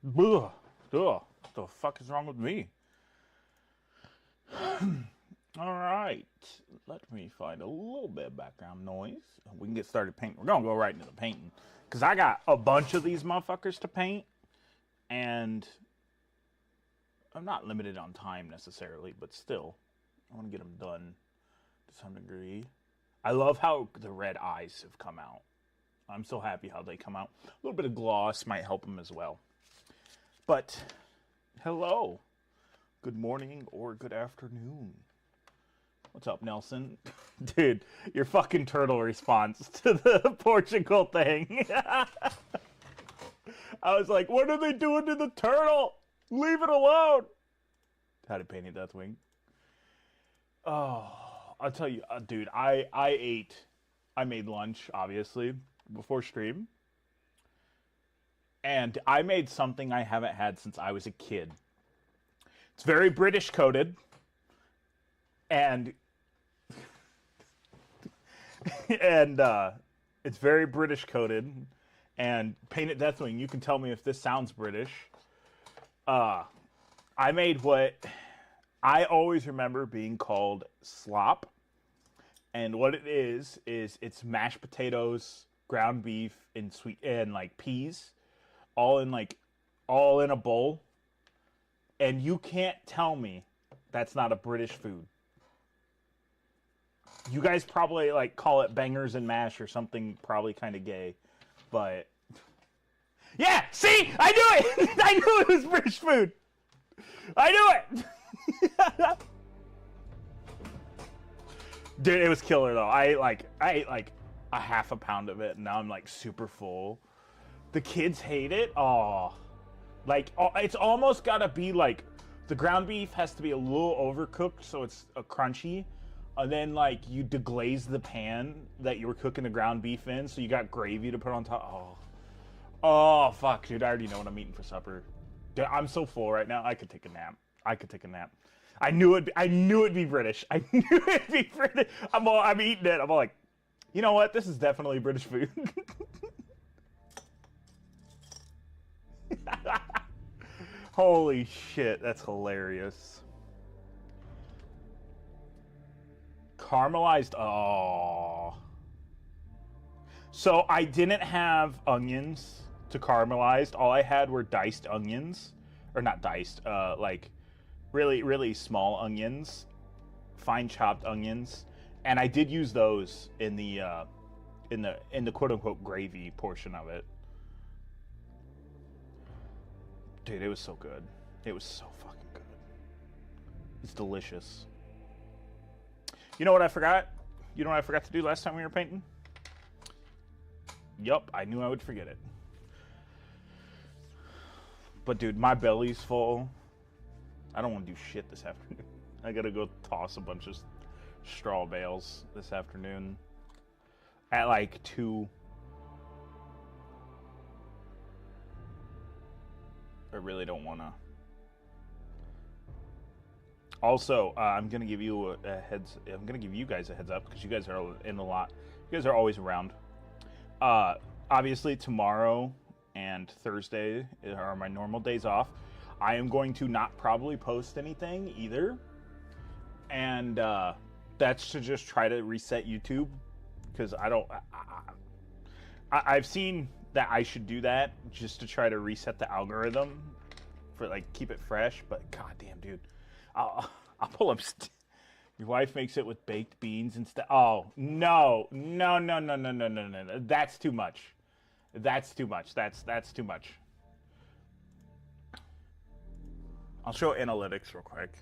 Ugh. Ugh. What the fuck is wrong with me? Alright. Let me find a little bit of background noise. We can get started painting. We're gonna go right into the painting. Because I got a bunch of these motherfuckers to paint. And I'm not limited on time necessarily, but still. I want to get them done to some degree. I love how the red eyes have come out. I'm so happy how they come out. A little bit of gloss might help them as well. But, hello. Good morning or good afternoon. What's up, Nelson? Dude, your fucking turtle response to the Portugal thing. I was like, what are they doing to the turtle? Leave it alone. How to paint a Deathwing. Oh, I'll tell you, dude, I made lunch, obviously, before stream. And I made something I haven't had since I was a kid. It's very British coded. And it's very British coded. And Painted Deathwing, you can tell me if this sounds British. I made what I always remember being called slop. And what it is it's mashed potatoes, ground beef, and sweet and like peas, all in a bowl. And you can't tell me that's not a British food. You guys probably like call it bangers and mash or something probably kind of gay. But yeah, see? I knew it! I knew it was British food. I knew it! Dude, it was killer though. I ate like a half a pound of it and now I'm like super full. The kids hate it. Oh. Like, it's almost gotta be like, the ground beef has to be a little overcooked so it's crunchy. And then, like, you deglaze the pan that you were cooking the ground beef in, so you got gravy to put on top. Oh, fuck, dude, I already know what I'm eating for supper. Dude, I'm so full right now, I could take a nap. I knew it'd be British. I knew it'd be British. I'm eating it. I'm all like, you know what? This is definitely British food. Holy shit, that's hilarious. Caramelized, oh. So I didn't have onions to caramelize. All I had were diced onions. Or not diced, like really, really small onions. Fine chopped onions. And I did use those in the quote unquote gravy portion of it. Dude, it was so good. It was so fucking good. It's delicious. You know what I forgot? You know what I forgot to do last time we were painting? Yup, I knew I would forget it. But dude, my belly's full. I don't want to do shit this afternoon. I gotta go toss a bunch of straw bales this afternoon. At like 2. I really don't want to. Also, I'm gonna give you I'm gonna give you guys a heads up because you guys are in a lot. You guys are always around. Obviously, tomorrow and Thursday are my normal days off. I am going to not probably post anything either, and that's to just try to reset YouTube because I've seen that I should do that just to try to reset the algorithm for like keep it fresh. But goddamn, dude, I'll pull up. Your wife makes it with baked beans instead. Oh no! That's too much. That's too much. That's too much. I'll show analytics real quick.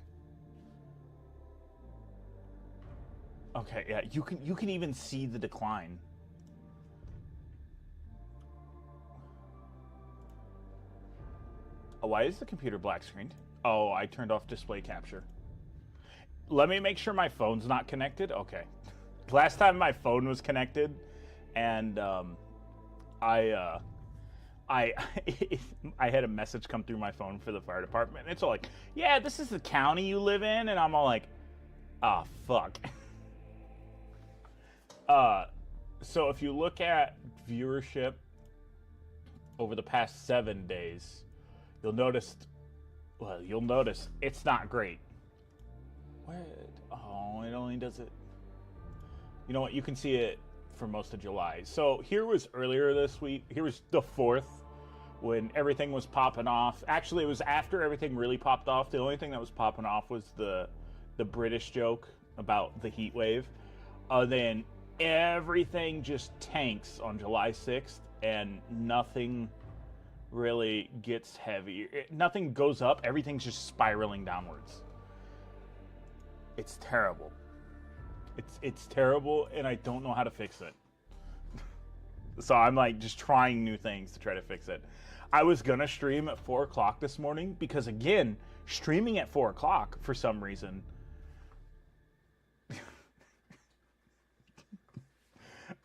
Okay, yeah, you can even see the decline. Oh, why is the computer black screened? Oh, I turned off display capture. Let me make sure my phone's not connected. Okay. Last time my phone was connected, and I had a message come through my phone for the fire department. It's all like, yeah, this is the county you live in, and I'm all like, ah, fuck. So if you look at viewership over the past 7 days, you'll notice, it's not great. Where? Oh, it only does it. You know what? You can see it for most of July. So here was earlier this week. Here was the 4th when everything was popping off. Actually, it was after everything really popped off. The only thing that was popping off was the British joke about the heat wave. Then everything just tanks on July 6th, and nothing really gets heavy. Nothing goes up. Everything's just spiraling downwards. It's terrible. It's terrible, and I don't know how to fix it. So I'm like just trying new things to try to fix it. I was gonna stream at 4 o'clock this morning because, again, streaming at 4 o'clock for some reason.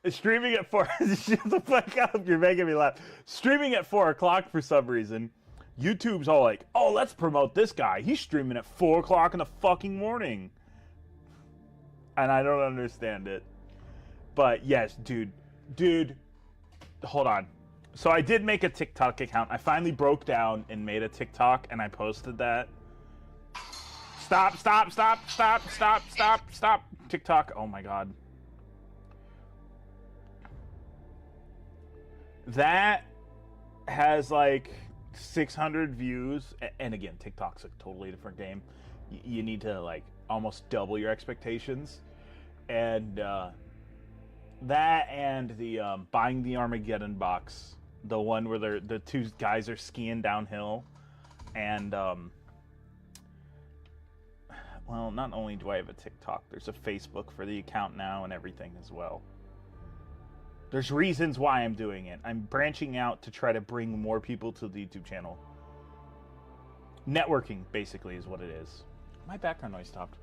Streaming at 4. Shut the fuck up! You're making me laugh. Streaming at 4 o'clock for some reason. YouTube's all like, "Oh, let's promote this guy. He's streaming at 4 o'clock in the fucking morning." And I don't understand it. But yes, dude, hold on. So I did make a TikTok account. I finally broke down and made a TikTok, and I posted that. Stop. TikTok, oh my god. That has like 600 views. And again, TikTok's a totally different game. You need to like almost double your expectations. And that and the buying the Armageddon box, the one where the two guys are skiing downhill, and well, not only do I have a TikTok, there's a Facebook for the account now and everything as well. There's reasons why I'm doing it. I'm branching out to try to bring more people to the YouTube channel. Networking, basically, is what it is. My background noise stopped.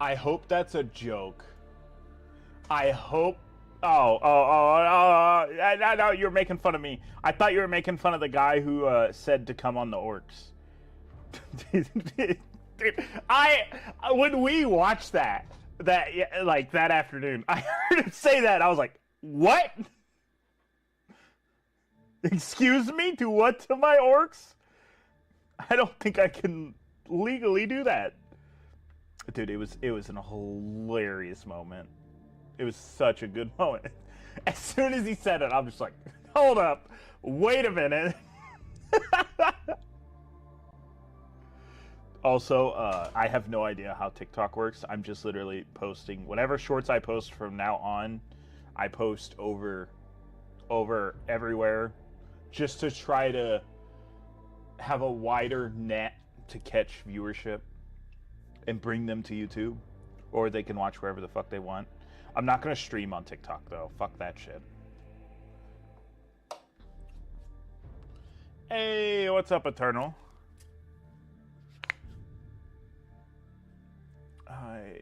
I hope that's a joke. I hope. No, you're making fun of me. I thought you were making fun of the guy who said to come on the orcs. Dude, when we watched that afternoon, I heard him say that. I was like, what? Excuse me? Do what to my orcs? I don't think I can legally do that. Dude, it was a hilarious moment. It was such a good moment. As soon as he said it, I'm just like, hold up, wait a minute. Also, I have no idea how TikTok works. I'm just literally posting whatever shorts I post from now on. I post over everywhere, just to try to have a wider net to catch viewership and bring them to YouTube, or they can watch wherever the fuck they want. I'm not gonna stream on TikTok though. Fuck that shit. Hey, what's up, Eternal? I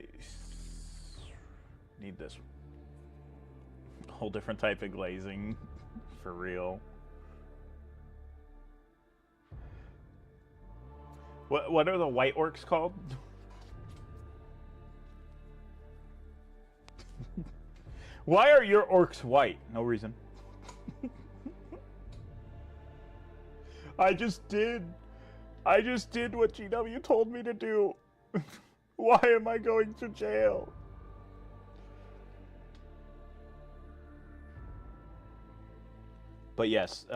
need this whole different type of glazing for real. What are the white orcs called? Why are your orcs white? No reason. I just did what GW told me to do. Why am I going to jail? But yes,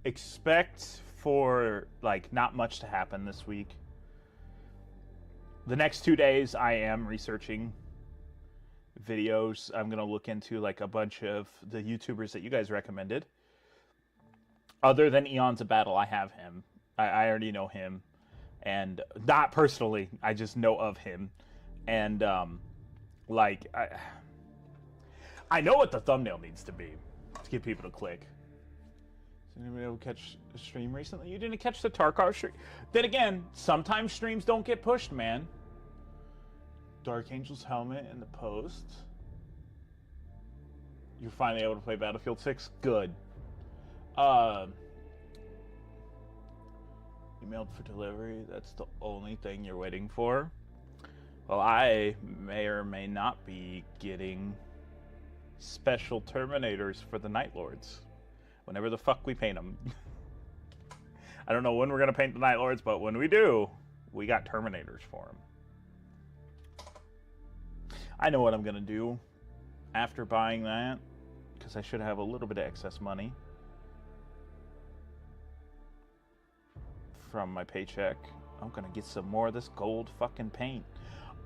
expect for like not much to happen this week. The next 2 days I am researching videos. I'm gonna look into like a bunch of the YouTubers that you guys recommended. Other than Eons of Battle, I have him. I already know him, and not personally, I just know of him. And like I know what the thumbnail needs to be to get people to click. Did anybody able to catch a stream recently? You didn't catch the Tarkar stream? Then again, sometimes streams don't get pushed, man. Dark Angel's helmet in the post. You're finally able to play Battlefield 6? Good. Emailed for delivery. That's the only thing you're waiting for. Well, I may or may not be getting special Terminators for the Night Lords. Whenever the fuck we paint them. I don't know when we're going to paint the Night Lords, but when we do, we got Terminators for them. I know what I'm going to do after buying that, because I should have a little bit of excess money from my paycheck. I'm going to get some more of this gold fucking paint.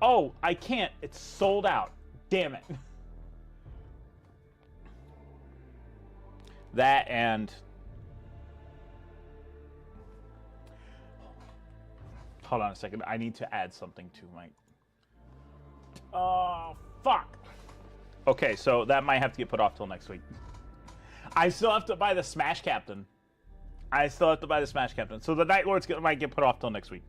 Oh, I can't. It's sold out. Damn it. That and... Hold on a second. I need to add something to my... Oh, fuck. Okay, so that might have to get put off till next week. I still have to buy the Smash Captain. So the Night Lords might get put off till next week.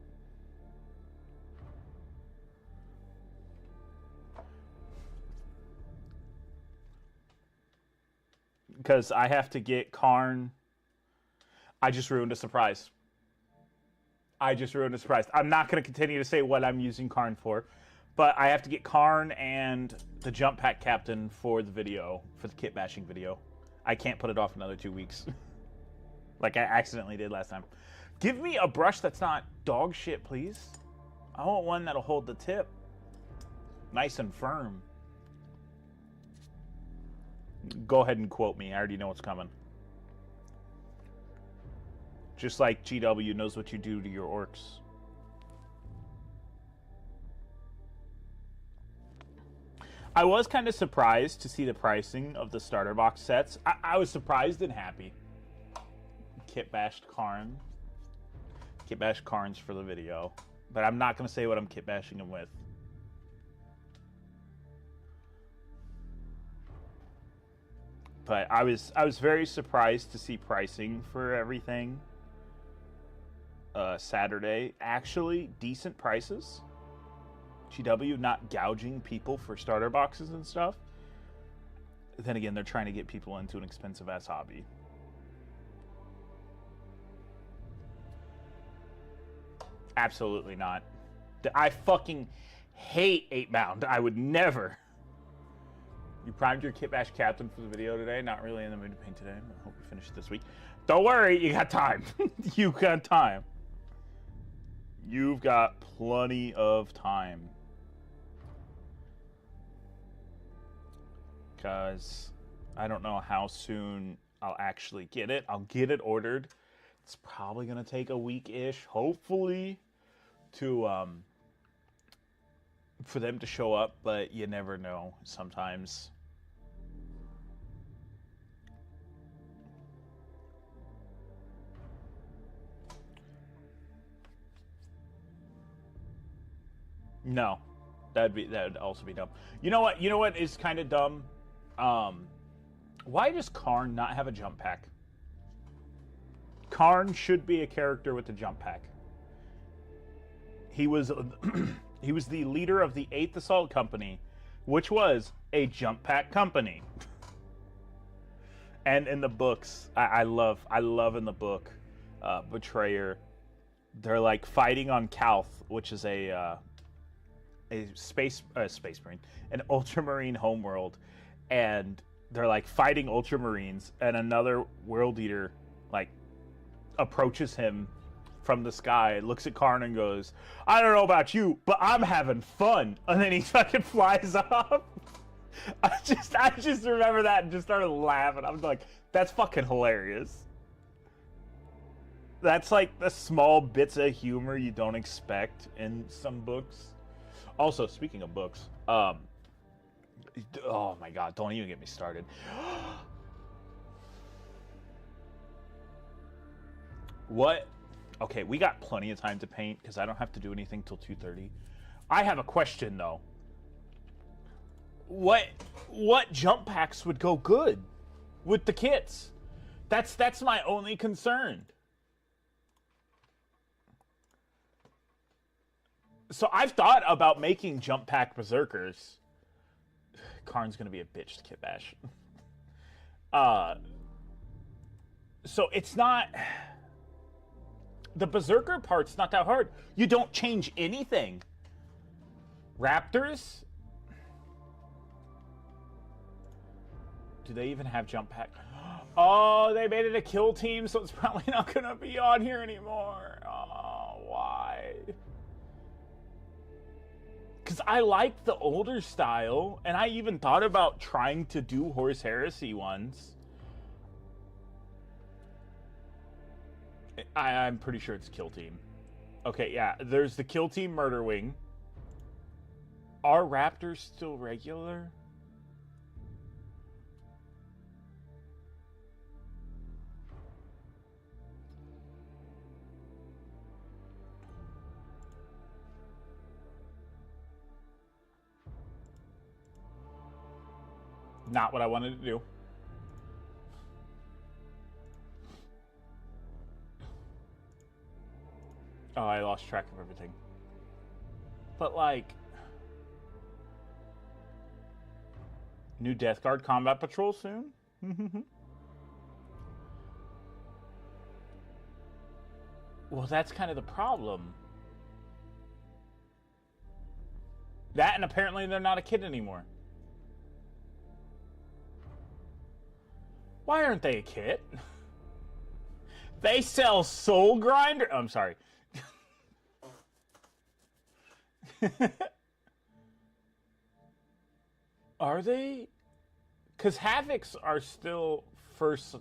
Because I have to get Karn. I just ruined a surprise. I'm not going to continue to say what I'm using Karn for. But I have to get Karn and the Jump Pack Captain for the video, for the kit bashing video. I can't put it off another 2 weeks. Like I accidentally did last time. Give me a brush that's not dog shit, please. I want one that'll hold the tip. Nice and firm. Go ahead and quote me. I already know what's coming. Just like GW knows what you do to your orcs. I was kind of surprised to see the pricing of the starter box sets. I was surprised and happy. Kit bashed Karn. Kit bashed Karns for the video. But I'm not going to say what I'm kit bashing him with. But I was very surprised to see pricing for everything. Saturday. Actually, decent prices. GW not gouging people for starter boxes and stuff. Then again, they're trying to get people into an expensive ass hobby. Absolutely not. I fucking hate 8-bound. I would never. You primed your Kit Bash Captain for the video today. Not really in the mood to paint today. I hope we finish it this week. Don't worry, you got time. You got time. You've got plenty of time. Because I don't know how soon I'll actually get it. I'll get it ordered. It's probably going to take a week-ish, hopefully, to for them to show up, but you never know sometimes. No. That would also be dumb. You know what? You know what is kind of dumb? Why does Karn not have a jump pack? Karn should be a character with a jump pack. He was he was the leader of the 8th Assault Company, which was a jump pack company. And in the books, I love in the book Betrayer, they're like fighting on Calth, which is a space marine, an ultramarine homeworld, and they're like fighting ultramarines, and another world eater like approaches him from the sky, looks at Karn and goes, "I don't know about you, but I'm having fun," and then he fucking flies off. I just remember that and just started laughing. I was like, that's fucking hilarious. That's like the small bits of humor you don't expect in some books. Also, speaking of books, oh my god, don't even get me started. What? Okay, we got plenty of time to paint because I don't have to do anything till 2:30. I have a question though. What jump packs would go good with the kits? That's my only concern. So I've thought about making jump pack berserkers. Karn's gonna be a bitch to kit bash. So it's not. The Berserker part's not that hard. You don't change anything. Raptors? Do they even have jump pack? Oh, they made it a kill team, so it's probably not going to be on here anymore. Oh, why? Because I like the older style, and I even thought about trying to do Horse Heresy ones. I'm pretty sure it's kill team. Okay, yeah, there's the kill team Murder Wing. Are Raptors still regular? Not what I wanted to do. Oh, I lost track of everything. But, like... New Death Guard Combat Patrol soon? Well, that's kind of the problem. That, and apparently they're not a kid anymore. Why aren't they a kit? They sell Soul Grinder. Oh, I'm sorry. Are they? Because Havocs are still first.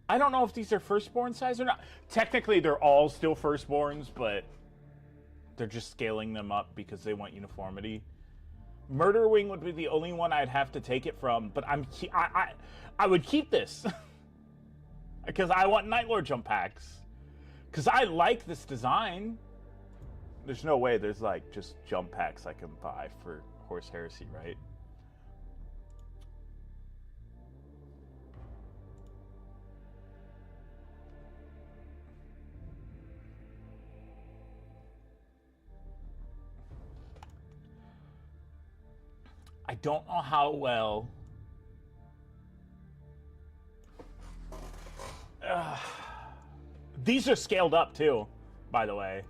I don't know if these are firstborn size or not. Technically, they're all still firstborns, but they're just scaling them up because they want uniformity. Murder Wing would be the only one I'd have to take it from, but I would keep this because I want Night Lord jump packs because I like this design. There's no way there's like just jump packs I can buy for Horse Heresy, right? I don't know how well. These are scaled up too, by the way.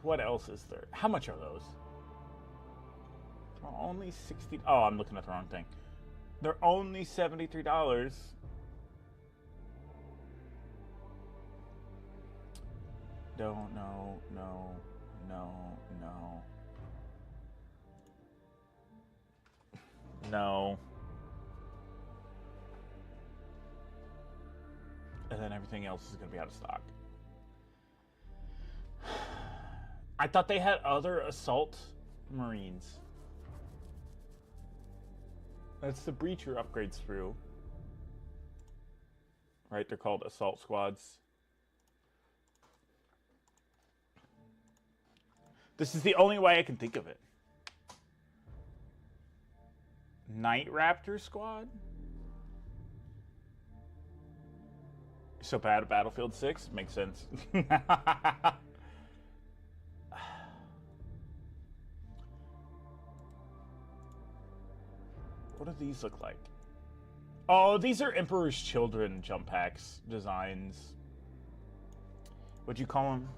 What else is there? How much are those? Oh, only 60. Oh, I'm looking at the wrong thing. They're only $73. No. No. And then everything else is going to be out of stock. I thought they had other assault marines. That's the breacher upgrades through. Right, they're called assault squads. This is the only way I can think of it. Night Raptor squad? So bad at Battlefield 6? Makes sense. What do these look like? Oh, these are Emperor's Children jump packs designs. What'd you call them?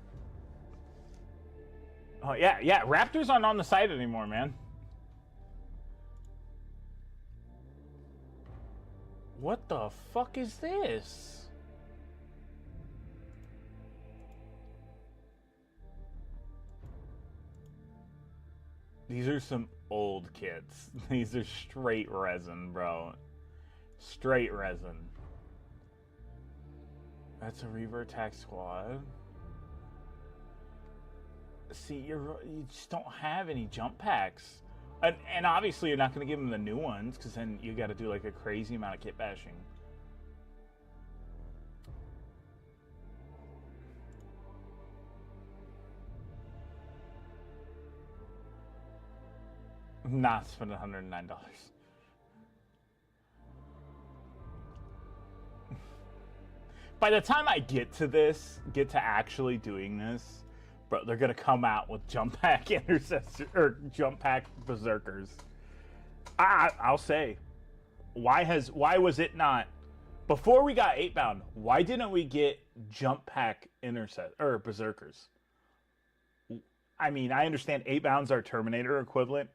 Oh, yeah. Raptors aren't on the site anymore, man. What the fuck is this? These are some old kits. These are straight resin, bro. Straight resin. That's a Reaver Attack Squad. See, you just don't have any jump packs. And obviously you're not going to give them the new ones, because then you got to do like a crazy amount of kit bashing. Not spend $109. By the time I get to actually doing this, bro, they're gonna come out with jump pack intercessor or jump pack berserkers. I'll say, Why was it not before we got 8-bound? Why didn't we get jump pack intercept or berserkers? I mean, I understand 8-bounds are Terminator equivalent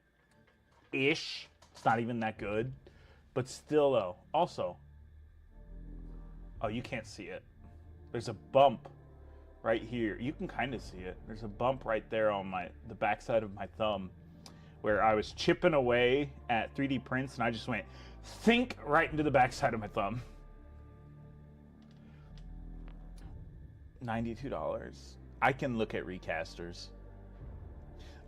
ish. It's not even that good, but still though. Also, oh, you can't see it. There's a bump right here. You can kind of see it. There's a bump right there on the backside of my thumb where I was chipping away at 3D prints and I just went think right into the backside of my thumb. $92. I can look at recasters.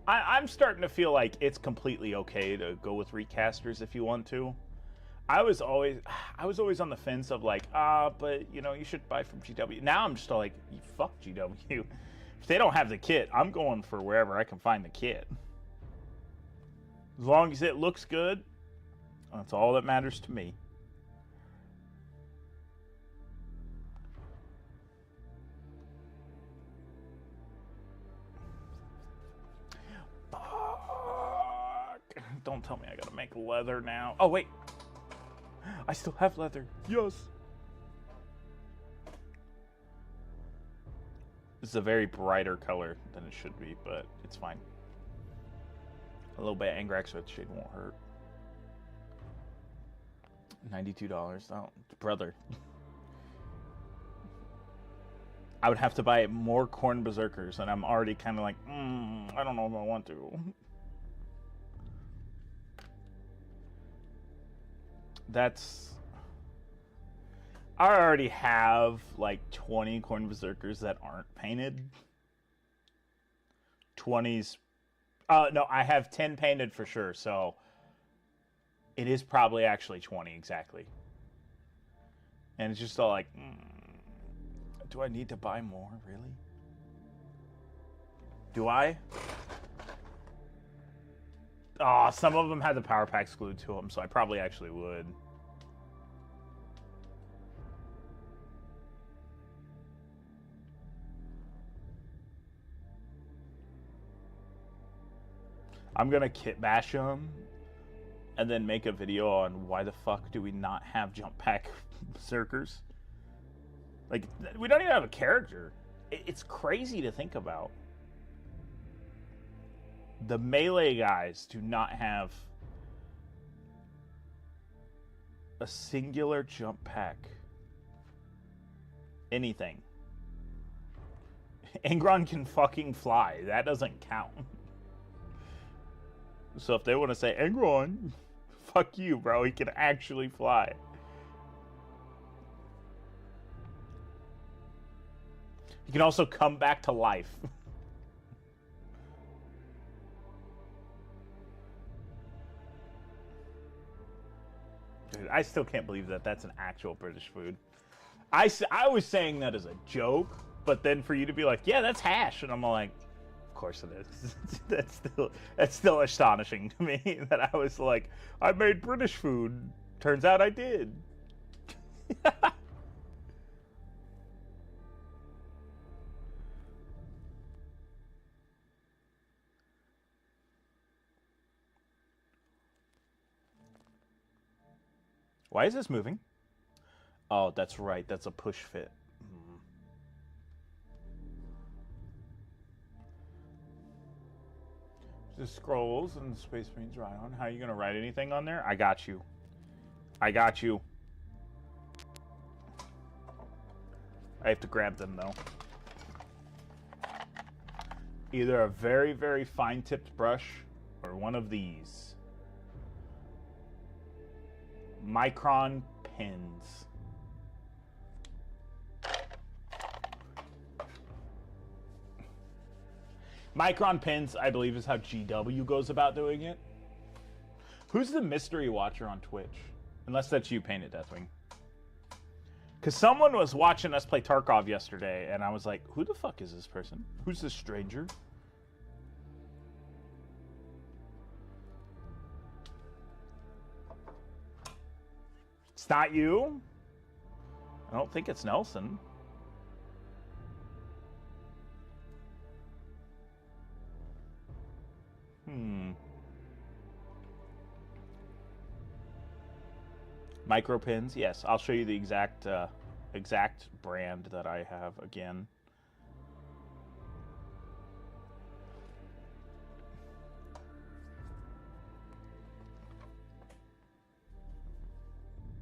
I'm starting to feel like it's completely okay to go with recasters if you want to. I was always on the fence of like, but you know, you should buy from GW. Now I'm just like, fuck GW. If they don't have the kit, I'm going for wherever I can find the kit. As long as it looks good, that's all that matters to me. Don't tell me I gotta make leather now. Oh, wait. I still have leather. Yes. This is a very brighter color than it should be, but it's fine. A little bit of Angrax with shade won't hurt. $92. Oh, brother. I would have to buy more Corn Berserkers, and I'm already kind of like, I don't know if I want to. I already have like 20 Corn Berserkers that aren't painted. 20s. No, I have 10 painted for sure, so it is probably actually 20 exactly. And it's just all like, do I need to buy more, really? Do I? Oh, some of them had the power packs glued to them, so I probably actually would. I'm gonna kit bash them and then make a video on why the fuck do we not have jump pack berserkers. Like, we don't even have a character. It's crazy to think about. The melee guys do not have a singular jump pack. Anything. Angron can fucking fly. That doesn't count. So if they want to say, Angron, fuck you, bro. He can actually fly. He can also come back to life. Dude, I still can't believe that that's an actual British food. I was saying that as a joke, but then for you to be like, yeah, that's hash. And I'm like, of course it is. That's still astonishing to me that I was like, I made British food. Turns out I did. Why is this moving? Oh, that's right. That's a push fit. The scrolls and Space Marines ride on. How are you going to write anything on there? I got you. I got you. I have to grab them, though. Either a very, very fine-tipped brush or one of these. Micron pins. Micron pins, I believe, is how GW goes about doing it. Who's the mystery watcher on Twitch? Unless that's you, Painted Deathwing. Because someone was watching us play Tarkov yesterday, and I was like, who the fuck is this person? Who's this stranger? It's not you? I don't think it's Nelson. Micro pins, yes. I'll show you the exact brand that I have again.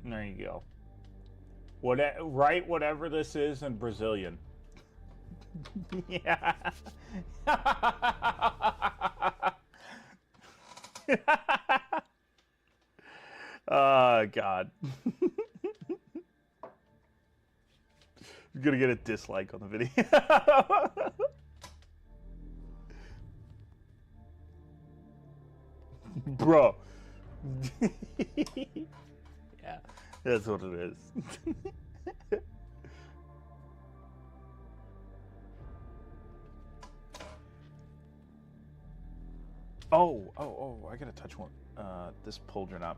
There you go. Write whatever this is in Brazilian. Yeah. Oh, God. You're gonna get a dislike on the video. Bro. Yeah, that's what it is. Oh, I gotta touch one. This pauldron up.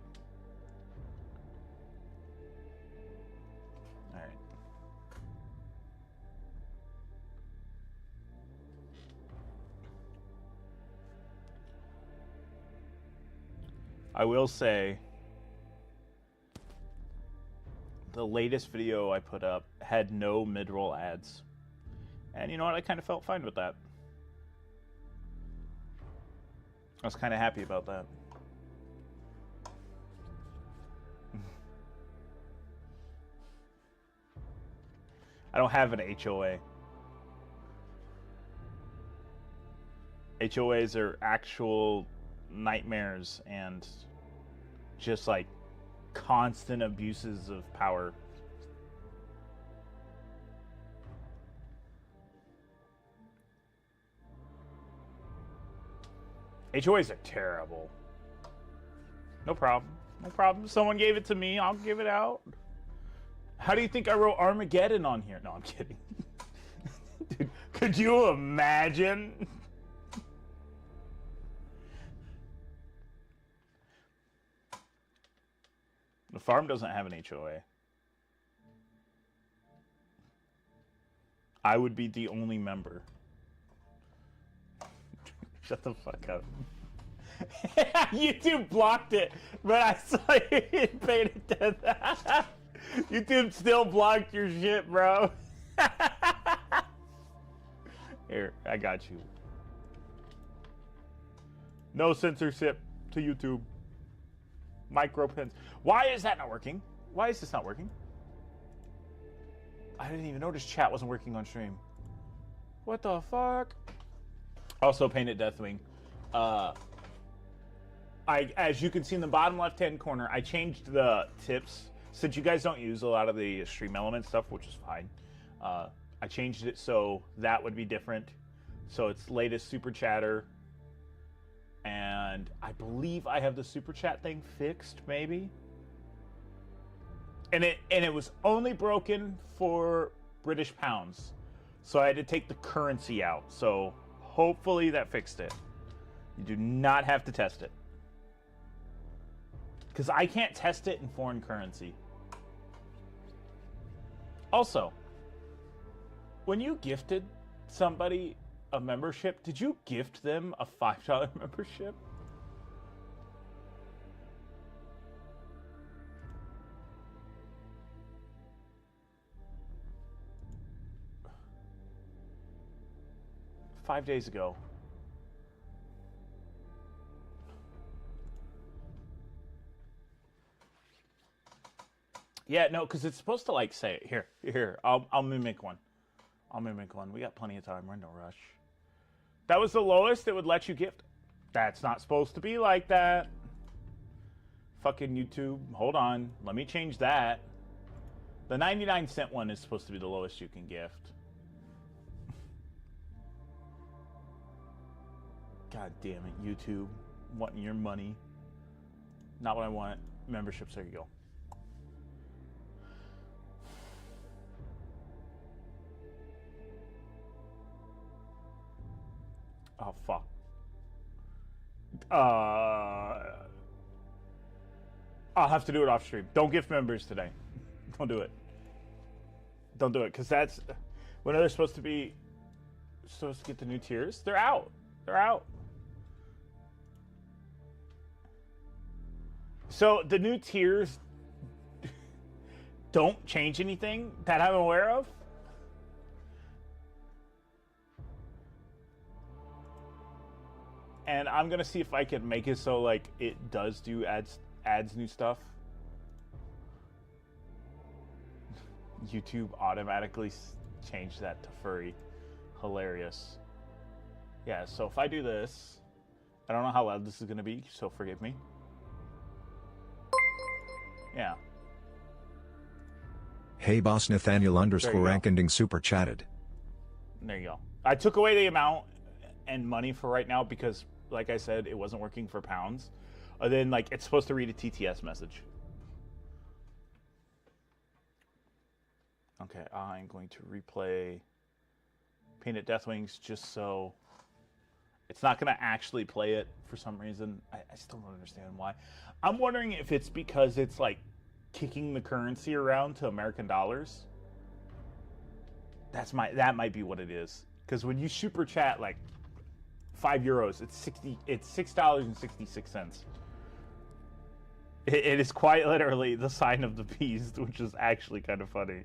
Alright. I will say, the latest video I put up had no mid-roll ads. And you know what? I kind of felt fine with that. I was kind of happy about that. I don't have an HOA. HOAs are actual nightmares and just like constant abuses of power. HOAs are terrible. No problem. No problem. Someone gave it to me. I'll give it out. How do you think I wrote Armageddon on here? No, I'm kidding. Dude, could you imagine? The farm doesn't have an HOA. I would be the only member. Shut the fuck up. YouTube blocked it, but I saw you paid attention. YouTube still blocked your shit, bro. Here, I got you. No censorship to YouTube. Micro pins. Why is that not working? Why is this not working? I didn't even notice chat wasn't working on stream. What the fuck? Also painted Deathwing. As you can see in the bottom left-hand corner, I changed the tips. Since you guys don't use a lot of the stream element stuff, which is fine, I changed it so that would be different. So it's latest super chatter. And I believe I have the super chat thing fixed, maybe. And it was only broken for British pounds. So I had to take the currency out. So hopefully that fixed it. You do not have to test it. Because I can't test it in foreign currency. Also, when you gifted somebody a membership, did you gift them a $5 membership? $5 days ago. Yeah, no, because it's supposed to like say here. I'll mimic one. We got plenty of time. We're in no rush. That was the lowest it would let you gift. That's not supposed to be like that. Fucking YouTube. Hold on. Let me change that. The 99-cent one is supposed to be the lowest you can gift. God damn it, YouTube. Wanting your money. Not what I want. Memberships, there you go. Oh, fuck. I'll have to do it off stream. Don't gift members today. Don't do it. Don't do it, because that's... When are they supposed to get the new tiers? They're out. They're out. So, the new tiers don't change anything that I'm aware of. And I'm gonna see if I can make it so like it does do adds new stuff. YouTube automatically changed that to furry. Hilarious. Yeah, so if I do this, I don't know how loud this is gonna be, so forgive me. Yeah. Hey boss Nathaniel _ rank ending super chatted. There you go. I took away the amount and money for right now because, like I said, it wasn't working for pounds. And then, like, it's supposed to read a TTS message. Okay, I'm going to replay Painted Deathwings just so it's not going to actually play it for some reason. I still don't understand why. I'm wondering if it's because it's, like, kicking the currency around to American dollars. That might be what it is. Because when you super chat, like, €5, it's $6.66. It is quite literally the sign of the beast, which is actually kind of funny.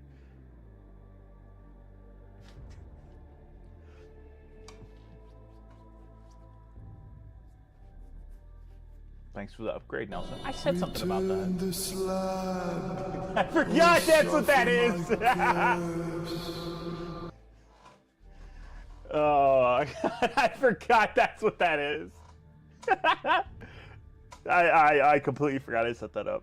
Thanks for the upgrade, Nelson. I said something about that. I forgot that's what that is. Oh, I forgot that's what that is. I completely forgot I set that up.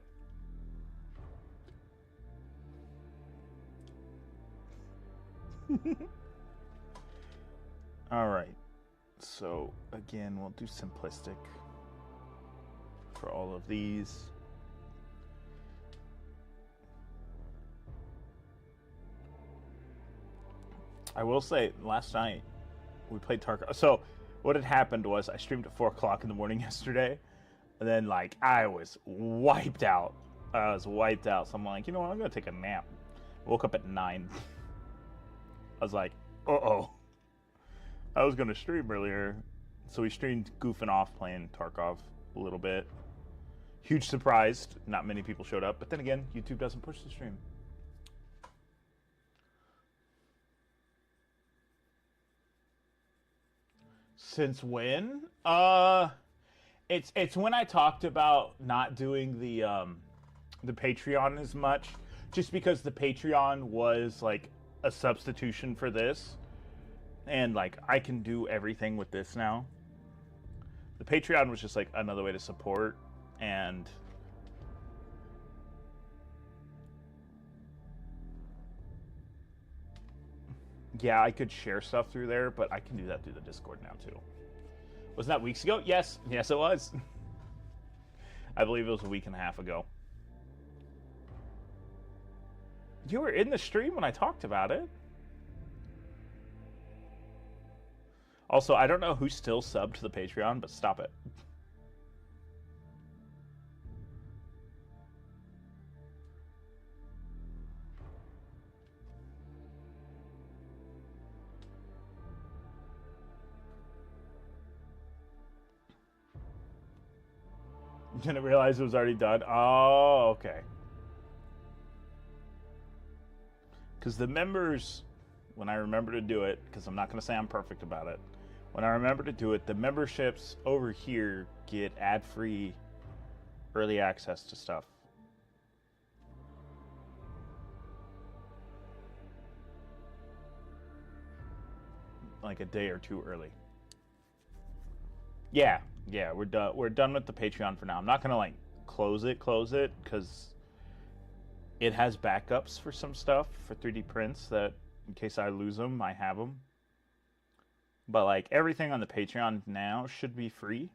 All right. So, again, we'll do simplistic for all of these. I will say, last night we played Tarkov. So what had happened was I streamed at 4 o'clock in the morning yesterday, and then like I was wiped out. So I'm like, you know what? I'm gonna take a nap. Woke up at 9. I was like, uh-oh. I was gonna stream earlier, so we streamed goofing off playing Tarkov a little bit. Huge surprise, not many people showed up, but then again, YouTube doesn't push the stream. Since when? It's when I talked about not doing the Patreon as much, just because the Patreon was like a substitution for this, and like I can do everything with this now. The Patreon was just like another way to support, and yeah, I could share stuff through there, but I can do that through the Discord now too. Wasn't that weeks ago? Yes, it was. I believe it was a week and a half ago. You were in the stream when I talked about it. Also, I don't know who's still subbed to the Patreon, but stop it. Didn't realize it was already done. Oh, okay. Because the members, when I remember to do it, because I'm not going to say I'm perfect about it, when I remember to do it, the memberships over here get ad-free early access to stuff. Like a day or two early. Yeah, we're done. We're done with the Patreon for now. I'm not gonna like close it, because it has backups for some stuff for 3D prints that, in case I lose them, I have them. But like everything on the Patreon now should be free.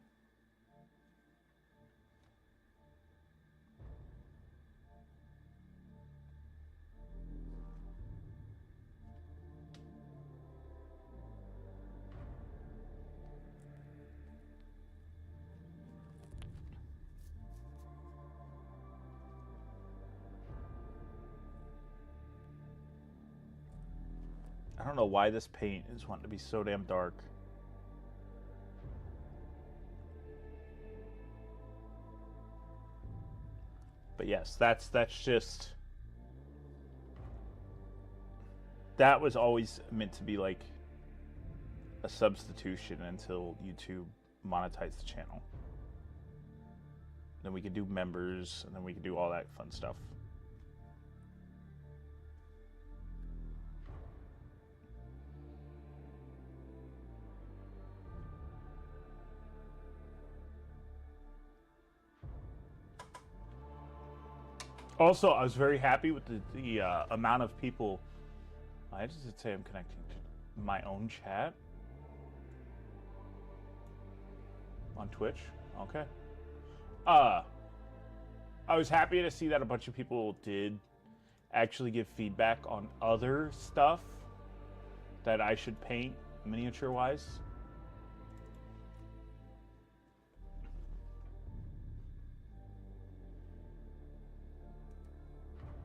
I don't know why this paint is wanting to be so damn dark. But yes, that's just that was always meant to be like a substitution until YouTube monetized the channel. Then we could do members, and then we could do all that fun stuff. Also, I was very happy with the amount of people. Why does it say I'm connecting to my own chat? On Twitch? Okay. I was happy to see that a bunch of people did actually give feedback on other stuff that I should paint miniature-wise.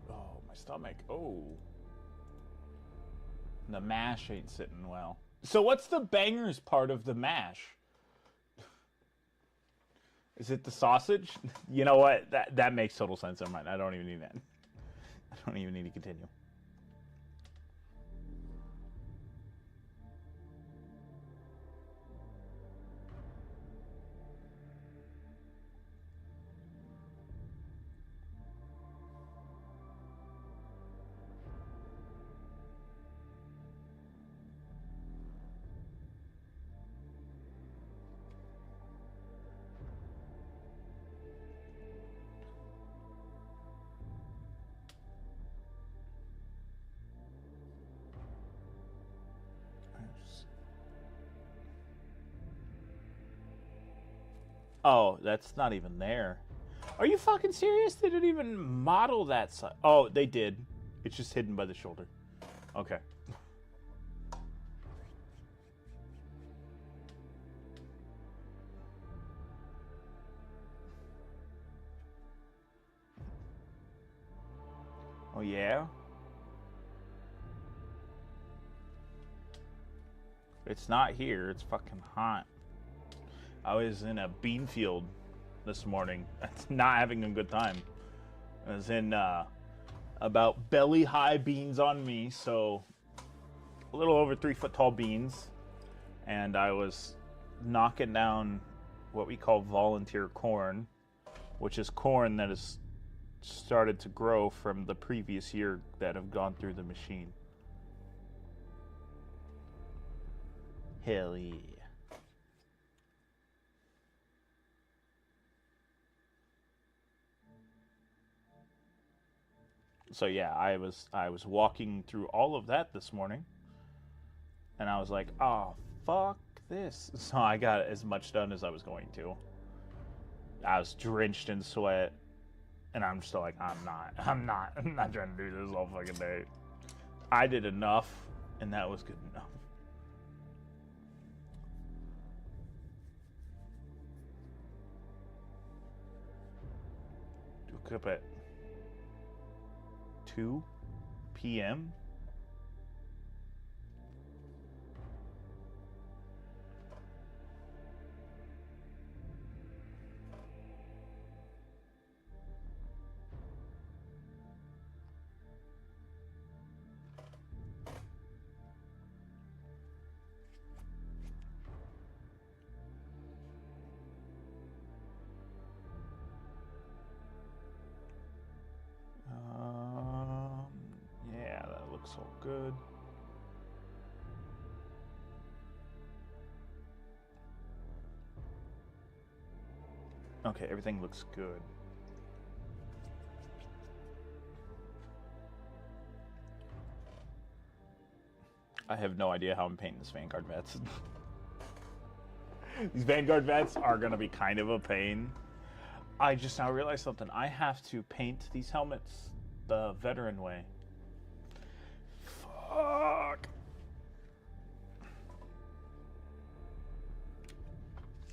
Oh, my stomach. Oh. The mash ain't sitting well. So what's the bangers part of the mash? Is it the sausage? You know what? That makes total sense. Never mind. I don't even need that. I don't even need to continue. Oh, that's not even there. Are you fucking serious? They didn't even model that side. Oh, they did. It's just hidden by the shoulder. Okay. Oh, yeah? It's not here. It's fucking hot. I was in a bean field this morning. That's not having a good time. I was in about belly-high beans on me, so a little over 3 foot tall beans. And I was knocking down what we call volunteer corn, which is corn that has started to grow from the previous year that have gone through the machine. Hell yeah. So yeah, I was walking through all of that this morning, and I was like, oh, fuck this. So I got as much done as I was going to. I was drenched in sweat, and I'm still like, I'm not trying to do this all fucking day. I did enough, and that was good enough. Woke up at 2 p.m. Yeah, that looks all good. Okay, everything looks good. I have no idea how I'm painting this Vanguard vets. These Vanguard vets are gonna be kind of a pain. I just now realized something. I have to paint these helmets the veteran way. Fuck.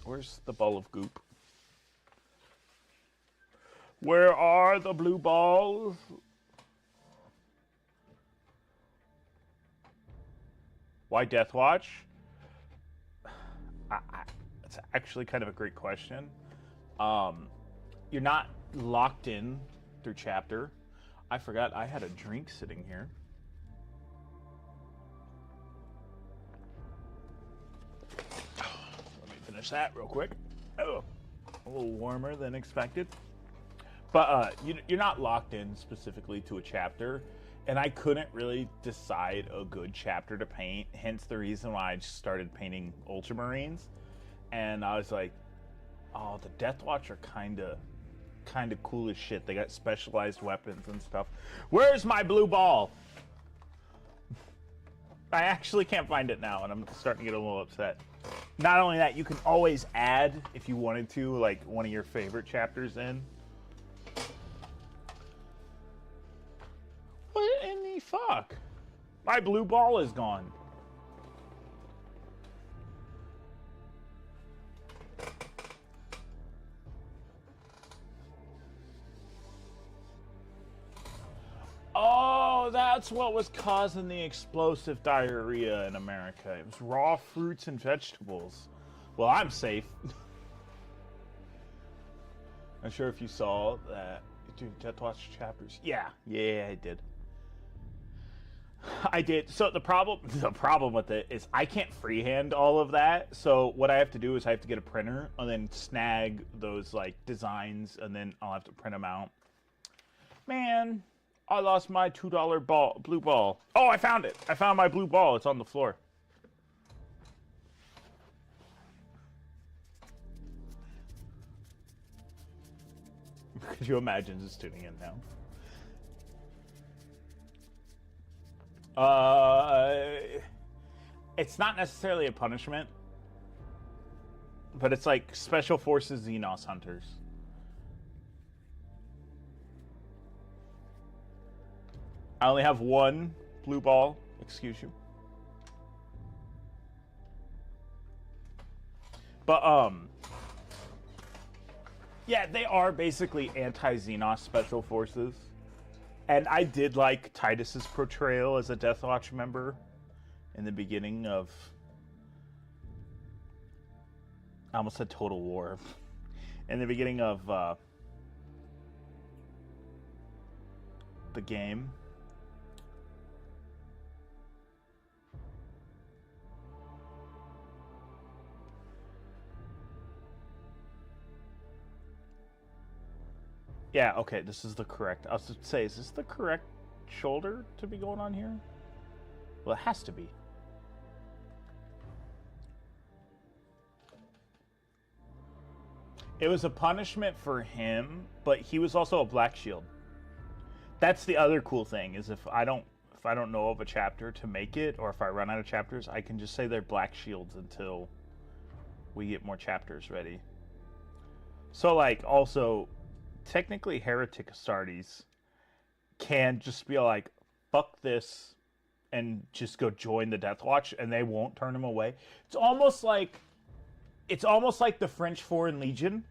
Where's the ball of goop? Where are the blue balls? Why Death Watch? It's actually kind of a great question. You're not locked in through chapter. I forgot I had a drink sitting here. finish that real quick. Oh, a little warmer than expected. But you're not locked in specifically to a chapter, and I couldn't really decide a good chapter to paint, hence the reason why I just started painting Ultramarines. And I was like, oh, the Deathwatch are kind of cool as shit. They got specialized weapons and stuff. Where's my blue ball? I actually can't find it now, and I'm starting to get a little upset. Not only that, you can always add, if you wanted to, like one of your favorite chapters in. What in the fuck? My blue ball is gone. Oh, that's what was causing the explosive diarrhea in America. It was raw fruits and vegetables. Well, I'm safe. Not sure if you saw that. Dude, Deathwatch chapters. Yeah, I did. I did. So the problem with it is I can't freehand all of that. So what I have to do is I have to get a printer and then snag those like designs, and then I'll have to print them out. Man, I lost my $2 blue ball. Oh, I found it. I found my blue ball. It's on the floor. Could you imagine just tuning in now? It's not necessarily a punishment, but it's like Special Forces Xenos Hunters. I only have one blue ball, excuse you. But, yeah, they are basically anti-Xenos Special Forces. And I did like Titus's portrayal as a Deathwatch member in the beginning of... I almost said Total War. In the beginning of the game. Yeah, okay, this is the correct... I was to say, is this the correct shoulder to be going on here? Well, it has to be. It was a punishment for him, but he was also a black shield. That's the other cool thing, is if I don't know of a chapter to make it, or if I run out of chapters, I can just say they're black shields until we get more chapters ready. So, like, also... Technically, Heretic Astartes can just be like, fuck this, and just go join the Deathwatch, and they won't turn him away. It's almost like the French Foreign Legion,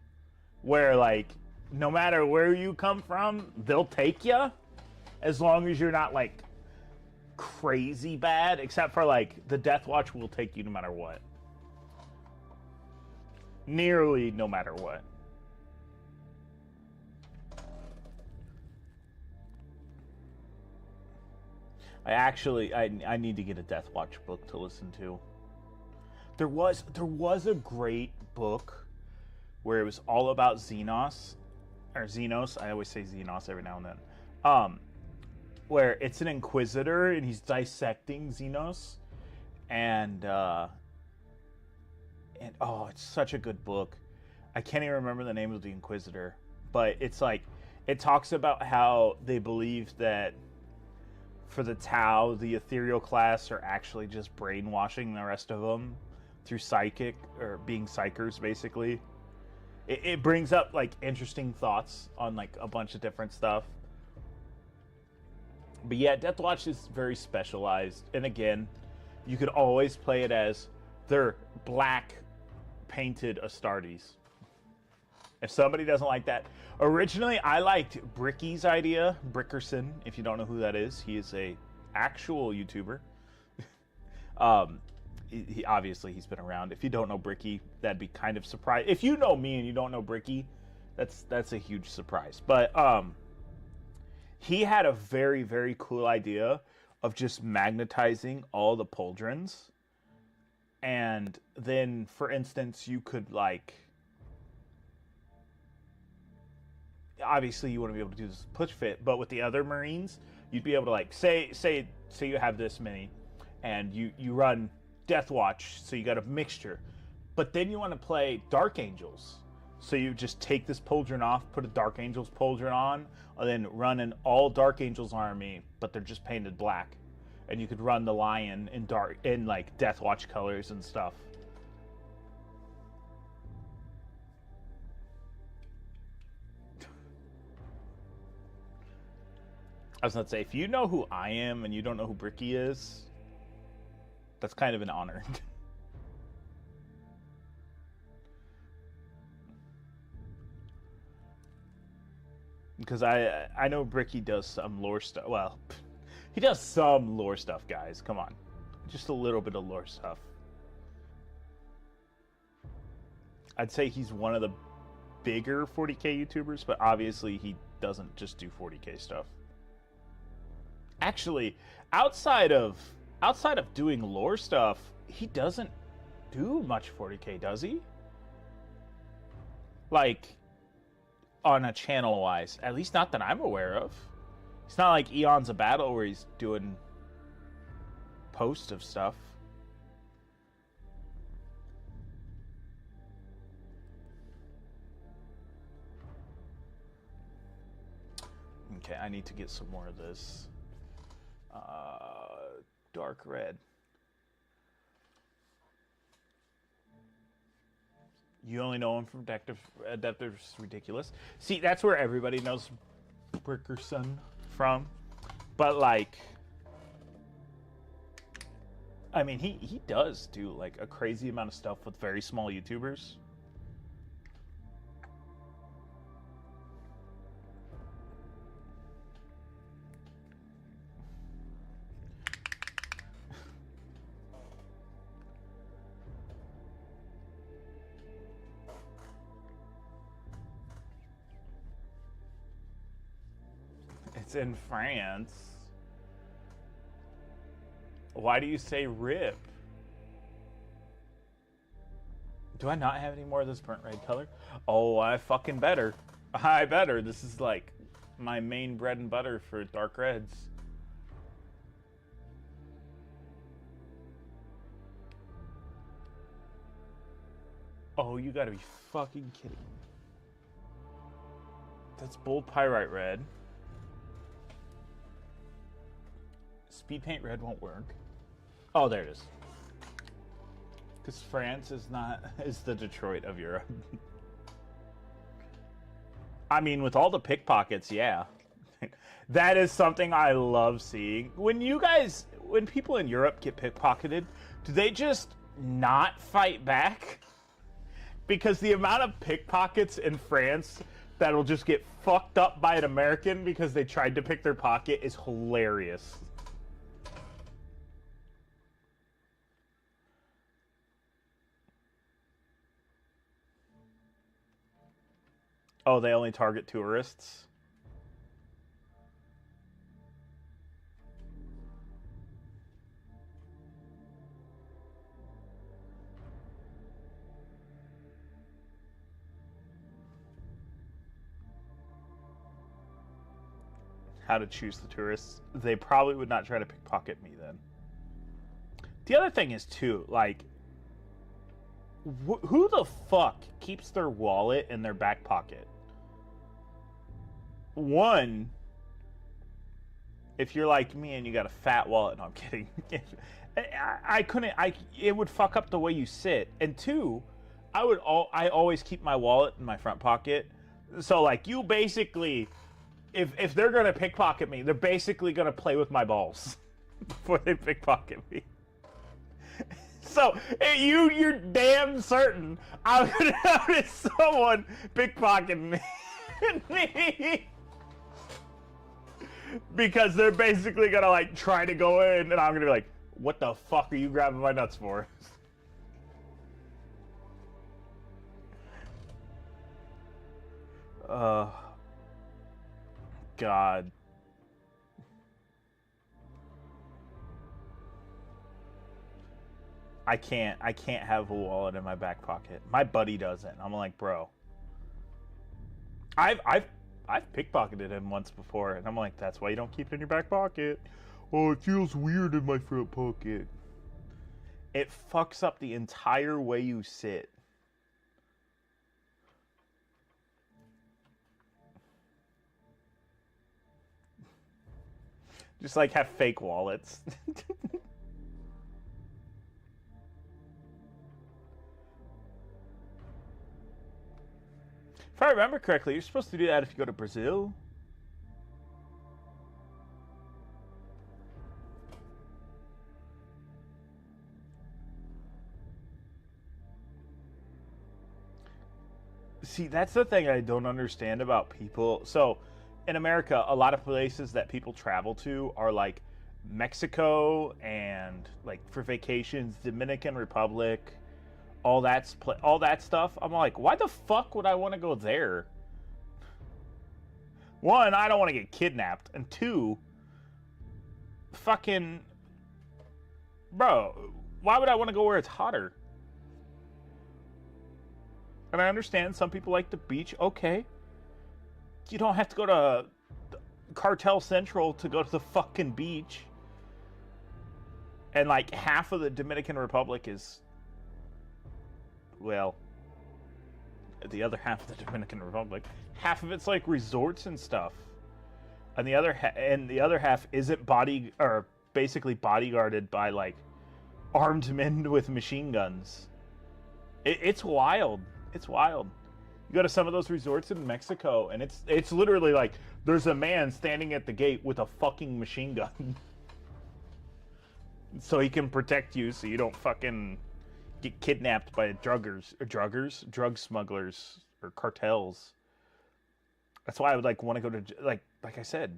where, like, no matter where you come from, they'll take you, as long as you're not, like, crazy bad, except for, like, the Deathwatch will take you no matter what. Nearly no matter what. I need to get a Deathwatch book to listen to. There was a great book where it was all about Xenos, or Xenos. I always say Xenos every now and then. Where it's an Inquisitor and he's dissecting Xenos, and oh, it's such a good book. I can't even remember the name of the Inquisitor, but it's like it talks about how they believe that. For the Tau, the ethereal class are actually just brainwashing the rest of them through psychic, or being psychers, basically. It brings up, like, interesting thoughts on, like, a bunch of different stuff. But yeah, Deathwatch is very specialized. And again, you could always play it as their black painted Astartes. If somebody doesn't like that. Originally, I liked Bricky's idea. Brickerson, if you don't know who that is. He is a actual YouTuber. Obviously, he's been around. If you don't know Bricky, that'd be kind of surprising. If you know me and you don't know Bricky, that's a huge surprise. But he had a very, very cool idea of just magnetizing all the pauldrons And then, for instance, you could, like, obviously you want to be able to do this push fit, but with the other Marines, you'd be able to, like, say you have this many, and you run Death Watch, so you got a mixture, but then you want to play Dark Angels, so you just take this pauldron off, put a Dark Angels pauldron on, and then run an all Dark Angels army, but they're just painted black, and you could run the Lion in like Death Watch colors and stuff. I was going to say, if you know who I am and you don't know who Bricky is, that's kind of an honor. Because I know Bricky does some lore stuff. Well, he does some lore stuff, guys. Come on. Just a little bit of lore stuff. I'd say he's one of the bigger 40k YouTubers, but obviously he doesn't just do 40k stuff. Actually, outside of doing lore stuff, he doesn't do much 40k, does he? Like, on a channel wise, at least not that I'm aware of. It's not like Eons of Battle where he's doing posts of stuff. Okay, I need to get some more of this dark red. You only know him from Adeptus Ridiculous. See, that's where everybody knows Brickerson from. But, like, I mean, he does do, like, a crazy amount of stuff with very small YouTubers. It's in France. Why do you say rip? Do I not have any more of this burnt red color? Oh, I fucking better. I better. This is like my main bread and butter for dark reds. Oh, you gotta be fucking kidding me. That's bold pyrite red. Speed paint red won't work. Oh, there it is. Because France is the Detroit of Europe. I mean, with all the pickpockets, yeah. That is something I love seeing. When people in Europe get pickpocketed, do they just not fight back? Because the amount of pickpockets in France that'll just get fucked up by an American because they tried to pick their pocket is hilarious. Oh, they only target tourists? How to choose the tourists? They probably would not try to pickpocket me then. The other thing is, too, like, who the fuck keeps their wallet in their back pocket? One, if you're like me and you got a fat wallet, no, I'm kidding. It would fuck up the way you sit. And two, I always keep my wallet in my front pocket. So, like, you basically, if they're gonna pickpocket me, they're basically gonna play with my balls before they pickpocket me. So you're damn certain I'm gonna notice someone pickpocketing me. Because they're basically gonna, like, try to go in, and I'm gonna be like, what the fuck are you grabbing my nuts for? God. I can't have a wallet in my back pocket. My buddy doesn't. I'm like, bro. I've pickpocketed him once before, and I'm like, that's why you don't keep it in your back pocket. Oh, it feels weird in my front pocket. It fucks up the entire way you sit. Just like have fake wallets. If I remember correctly, you're supposed to do that if you go to Brazil. See, that's the thing I don't understand about people. So, in America, a lot of places that people travel to are like Mexico and like for vacations, Dominican Republic, all that stuff. I'm like, why the fuck would I want to go there? One, I don't want to get kidnapped, and two, fucking bro, why would I want to go where it's hotter? And I understand some people like the beach. Okay. You don't have to go to Cartel Central to go to the fucking beach. And like half of the Dominican Republic is, well, the other half of the Dominican Republic, half of it's like resorts and stuff. And the other half isn't basically bodyguarded by like armed men with machine guns. It's wild. It's wild. You go to some of those resorts in Mexico, and it's literally like there's a man standing at the gate with a fucking machine gun, so he can protect you, so you don't fucking get kidnapped by drug smugglers, or cartels. That's why I would want to go to like I said,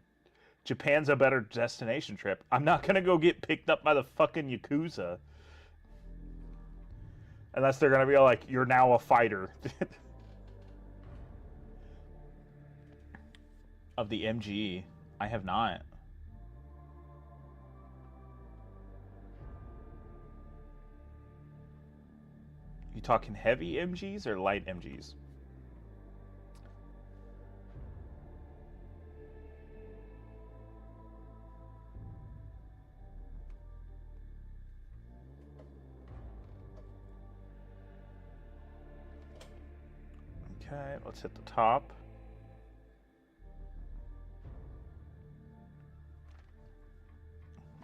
Japan's a better destination trip. I'm not gonna go get picked up by the fucking Yakuza. Unless they're going to be like, you're now a fighter. Of the MG, I have not. You talking heavy MGs or light MGs? Okay, let's hit the top.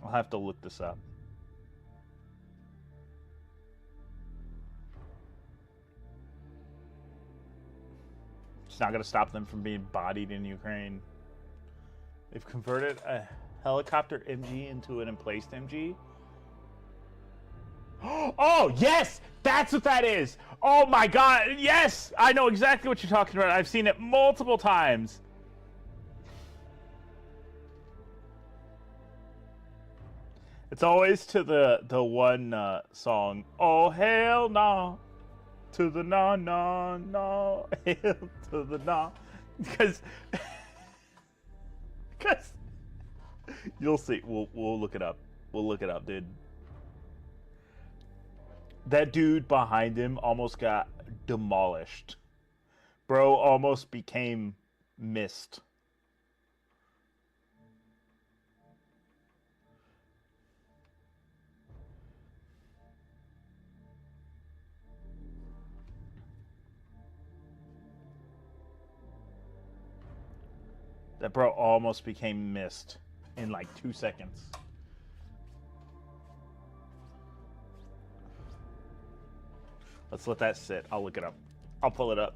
I'll have to look this up. It's not going to stop them from being bodied in Ukraine. They've converted a helicopter MG into an emplaced MG. Oh, yes! That's what that is! Oh my god, yes! I know exactly what you're talking about. I've seen it multiple times. It's always to the one song, oh hell no, to the no, no, no, hell to the no. Because you'll see, we'll look it up. We'll look it up, dude. That dude behind him almost got demolished. Bro almost became mist. That bro almost became mist in like 2 seconds. Let's let that sit. I'll look it up. I'll pull it up.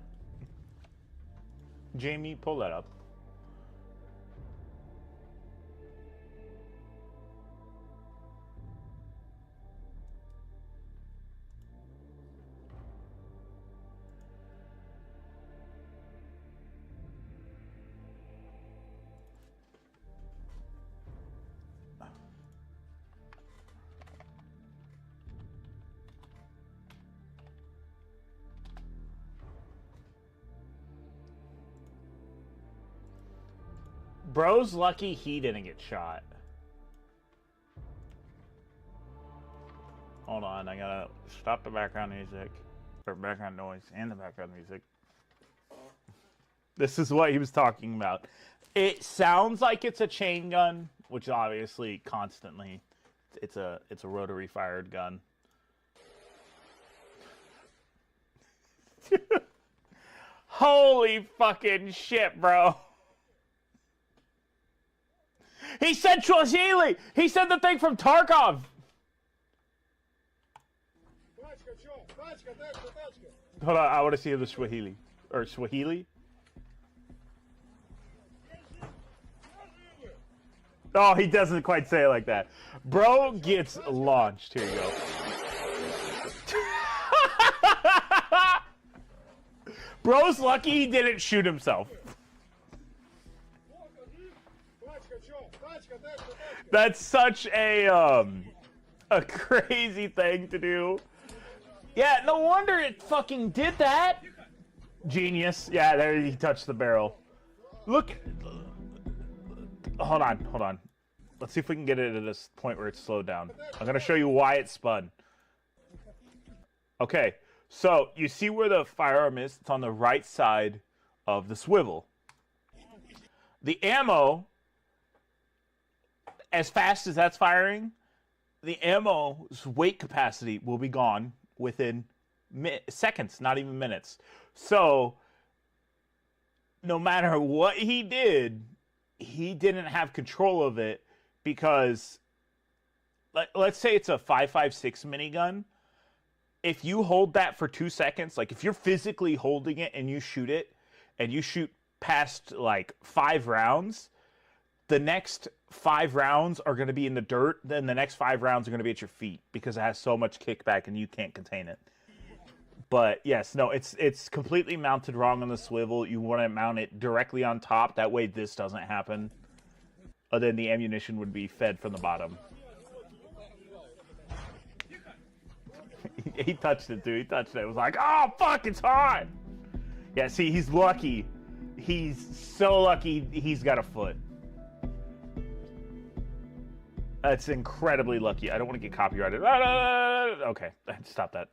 Jamie, pull that up. Bro's lucky he didn't get shot. Hold on, I gotta stop the background music. Or background noise and the background music. This is what he was talking about. It sounds like it's a chain gun, which obviously constantly it's a rotary fired gun. Holy fucking shit, bro. He said Swahili! He said the thing from Tarkov! Hold on, I want to see the Swahili. Or Swahili? Oh, he doesn't quite say it like that. Bro gets launched. Here you go. Bro's lucky he didn't shoot himself. That's such a crazy thing to do. Yeah, no wonder it fucking did that. Genius. Yeah, there he touched the barrel. Look. Hold on. Let's see if we can get it at this point where it's slowed down. I'm going to show you why it spun. Okay, so you see where the firearm is? It's on the right side of the swivel. The ammo, as fast as that's firing, the ammo's weight capacity will be gone within seconds, not even minutes. So, no matter what he did, he didn't have control of it because, let's say it's a 5.56 minigun. If you hold that for 2 seconds, like if you're physically holding it and you shoot it, and you shoot past like 5 rounds, the next 5 rounds are going to be in the dirt, then the next 5 rounds are going to be at your feet because it has so much kickback and you can't contain it. But yes, no, it's completely mounted wrong on the swivel. You want to mount it directly on top. That way this doesn't happen. Then the ammunition would be fed from the bottom. He touched it, dude. He touched it. It was like, oh, fuck, it's hot. Yeah, see, he's lucky. He's so lucky he's got a foot. That's incredibly lucky. I don't want to get copyrighted. Okay, stop that.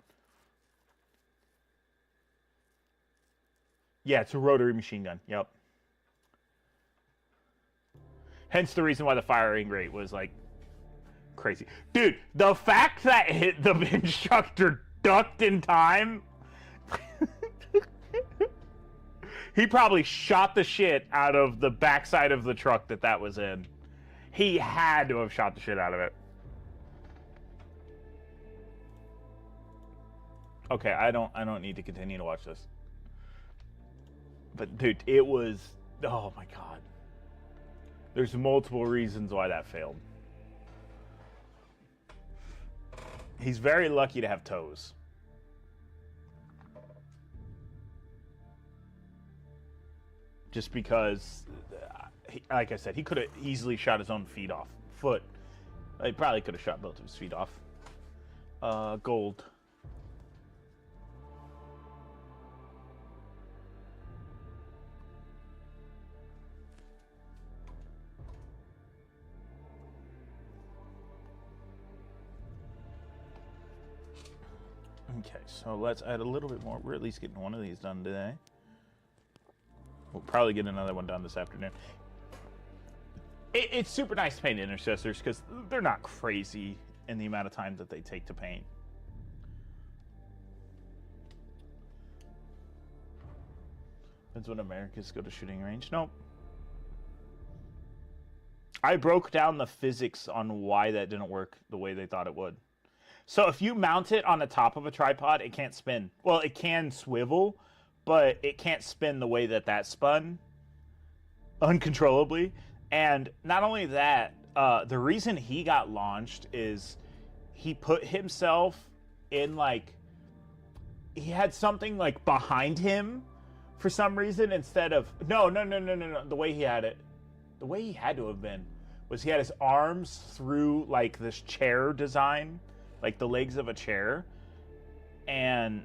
Yeah, it's a rotary machine gun. Yep. Hence the reason why the firing rate was like crazy. Dude, the fact that the instructor ducked in time, he probably shot the shit out of the backside of the truck that was in. He had to have shot the shit out of it. Okay, I don't need to continue to watch this. But dude, it was, oh my god. There's multiple reasons why that failed. He's very lucky to have toes. Just because, like I said, he could have easily shot his own feet off. Foot. He probably could have shot both of his feet off. Gold. Okay, so let's add a little bit more. We're at least getting one of these done today. We'll probably get another one done this afternoon. It's super nice to paint intercessors because they're not crazy in the amount of time that they take to paint. Depends when Americans go to shooting range. Nope. I broke down the physics on why that didn't work the way they thought it would. So if you mount it on the top of a tripod, it can't spin. Well, it can swivel, but it can't spin the way that spun uncontrollably. And not only that, the reason he got launched is he put himself in, like, he had something, like, behind him for some reason instead of, no. The way he had it, the way he had to have been was he had his arms through, like, this chair design, like the legs of a chair, and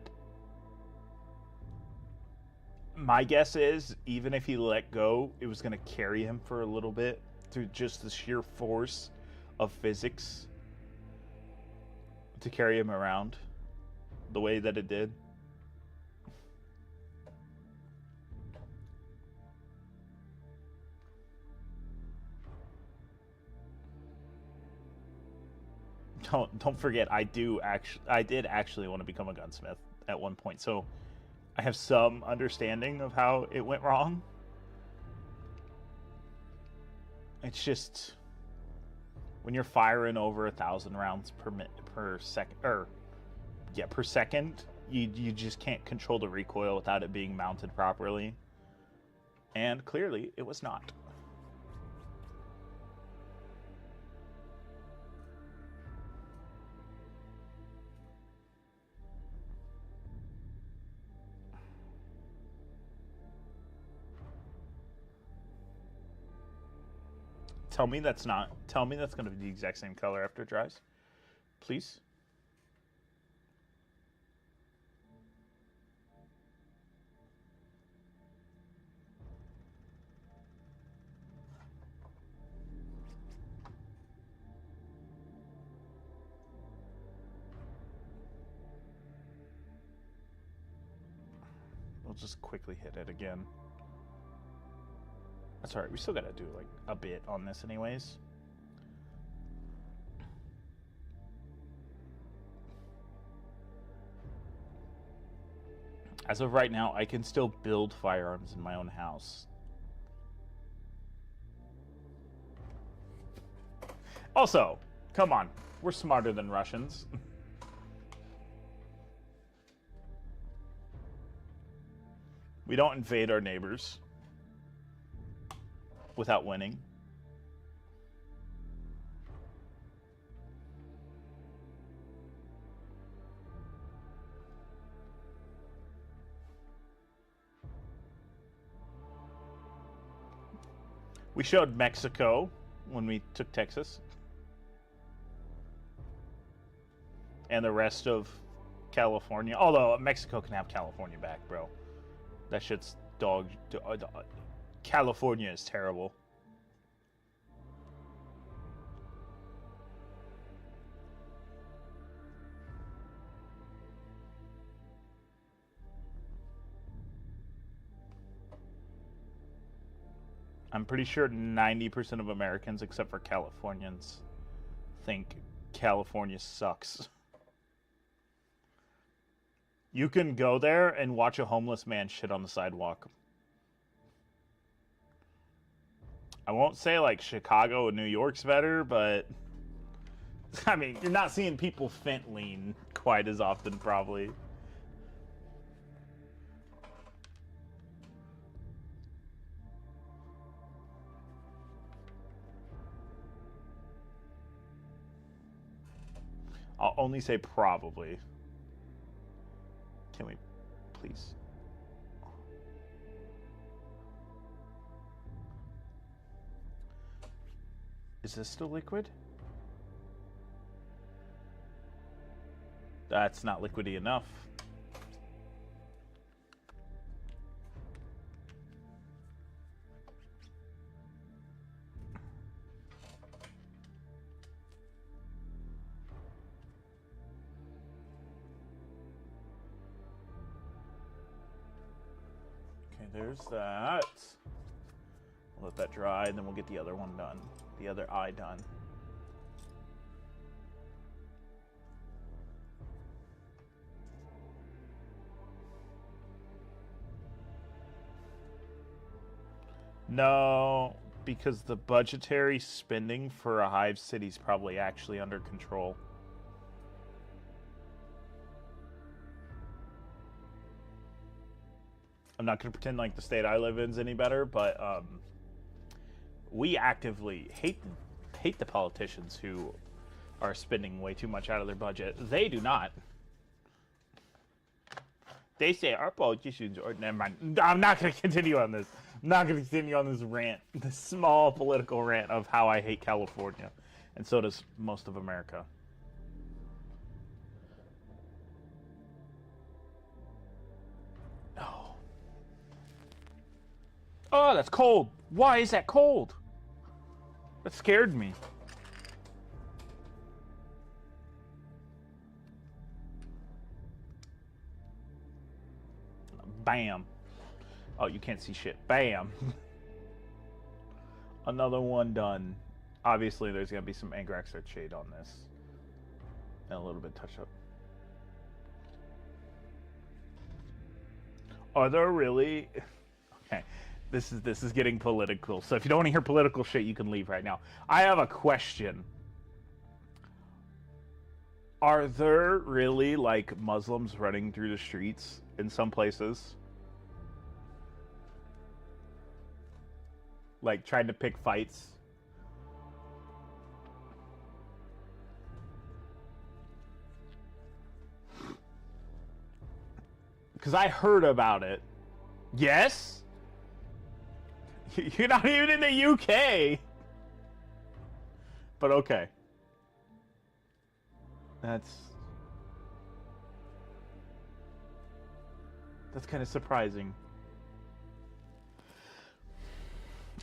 my guess is even if he let go, it was going to carry him for a little bit through just the sheer force of physics. to carry him around the way that it did. Don't forget, I did actually want to become a gunsmith at one point, so I have some understanding of how it went wrong. It's just when you're firing over 1,000 rounds per second, per second, you just can't control the recoil without it being mounted properly. And clearly, it was not. Tell me that's going to be the exact same color after it dries. Please. We'll just quickly hit it again. That's alright, we still gotta do like a bit on this anyways. As of right now, I can still build firearms in my own house. Also, come on, we're smarter than Russians. We don't invade our neighbors without winning. We showed Mexico when we took Texas. And the rest of California. Although Mexico can have California back, bro. That shit's dog. California is terrible. I'm pretty sure 90% of Americans, except for Californians, think California sucks. You can go there and watch a homeless man shit on the sidewalk. I won't say like Chicago and New York's better, but I mean, you're not seeing people fent lean quite as often, probably. I'll only say probably. Can we please? Is this still liquid? That's not liquidy enough. Okay, there's that. We'll let that dry, and then we'll get the other one done. The other eye done. No, because the budgetary spending for a hive city is probably actually under control. I'm not going to pretend like the state I live in is any better, but we actively hate the politicians who are spending way too much out of their budget. They do not. They say our politicians are... Never mind. I'm not going to continue on this. I'm not going to continue on this rant. This small political rant of how I hate California. And so does most of America. Oh. Oh, that's cold. Why is that cold? That scared me. Bam. Oh, you can't see shit. Bam. Another one done. Obviously, there's going to be some Angraxite shade on this. And a little bit touch up. Are there really... Okay. This is getting political. So if you don't want to hear political shit, you can leave right now. I have a question. Are there really, like, Muslims running through the streets in some places? Like, trying to pick fights? Because I heard about it. Yes? You're not even in the UK! But okay. That's kind of surprising.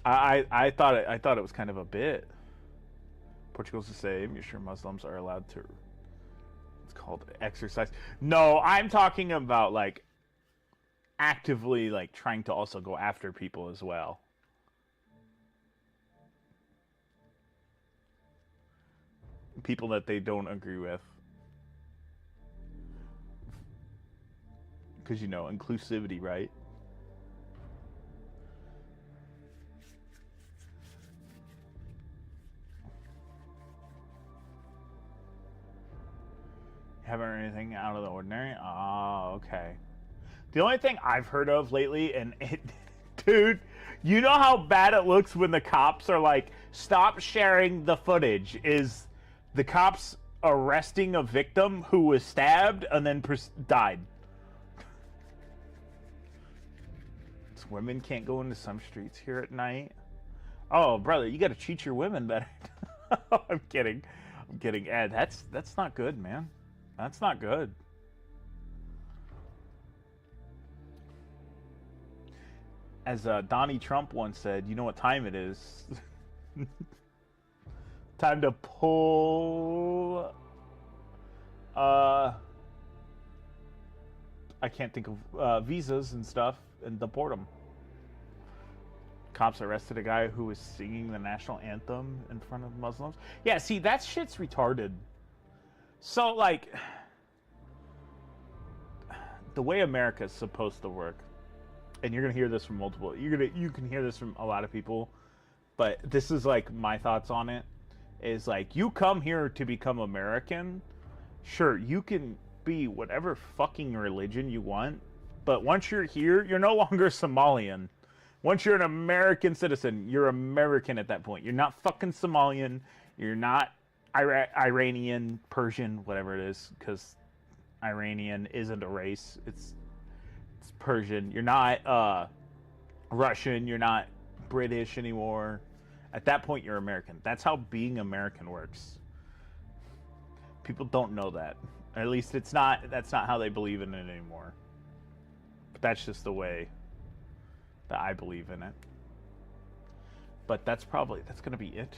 I thought it was kind of a bit. Portugal's the same. You're sure Muslims are allowed to? It's called exercise. No, I'm talking about like actively like trying to also go after people as well. People that they don't agree with. Because, you know, inclusivity, right? Haven't heard anything out of the ordinary? Oh, okay. The only thing I've heard of lately, and it... Dude, you know how bad it looks when the cops are like, stop sharing the footage, is... The cops arresting a victim who was stabbed and then died. So women can't go into some streets here at night. Oh, brother, you got to treat your women better. I'm kidding. I'm kidding. Ed, that's not good, man. That's not good. As Donnie Trump once said, you know what time it is. Time to pull... I can't think of visas and stuff and deport them. Cops arrested a guy who was singing the national anthem in front of Muslims. Yeah, see, that shit's retarded. So, like... The way America's supposed to work, and you're going to hear this from multiple... You can hear this from a lot of people, but this is, like, my thoughts on it. Is like, you come here to become American, sure, you can be whatever fucking religion you want, but once you're here, you're no longer Somalian. Once you're an American citizen, you're American at that point. You're not fucking Somalian, you're not Iranian, Persian, whatever it is, because Iranian isn't a race, it's Persian. You're not Russian, you're not British anymore. At that point, you're American. That's how being American works. People don't know that. At least that's not how they believe in it anymore. But that's just the way that I believe in it. But that's going to be it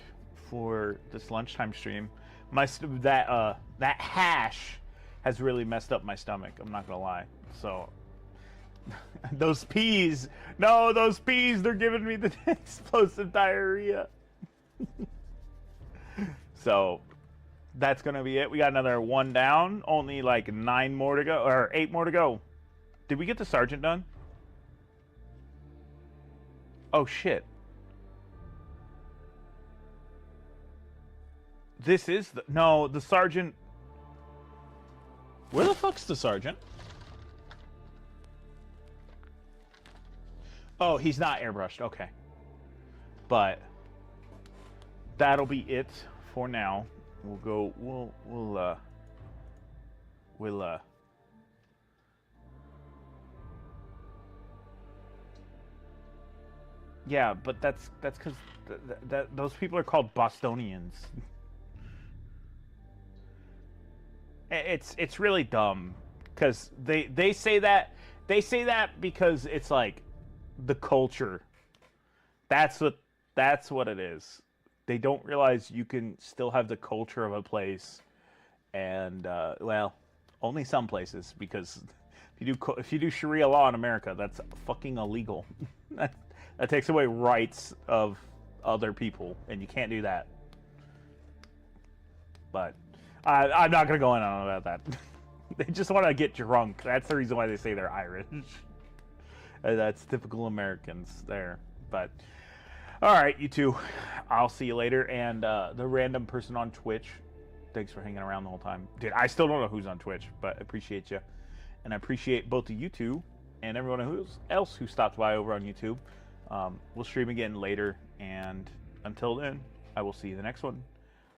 for this lunchtime stream. That hash has really messed up my stomach. I'm not going to lie. So those peas, they're giving me the explosive diarrhea. So that's gonna be it. We got another one down, only like 9 more to go, or 8 more to go. Did we get the sergeant done? Oh shit. This is the sergeant. Where the fuck's the sergeant? Oh, he's not airbrushed. Okay. But that'll be it for now. Yeah, but that's because those people are called Bostonians. It's really dumb because they say that because it's like the culture. That's what it is. They don't realize you can still have the culture of a place, and well, only some places, because If you do Sharia law in America, that's fucking illegal. that takes away rights of other people, and you can't do that. But I'm not gonna go on about that. They just want to get drunk. That's the reason why they say they're Irish. That's typical Americans there. But all right, you two, I'll see you later. And the random person on Twitch, thanks for hanging around the whole time, dude. I still don't know who's on Twitch, but I appreciate you. And I appreciate both of you two and everyone else who stopped by over on YouTube. We'll stream again later, and until then, I will see you in the next one.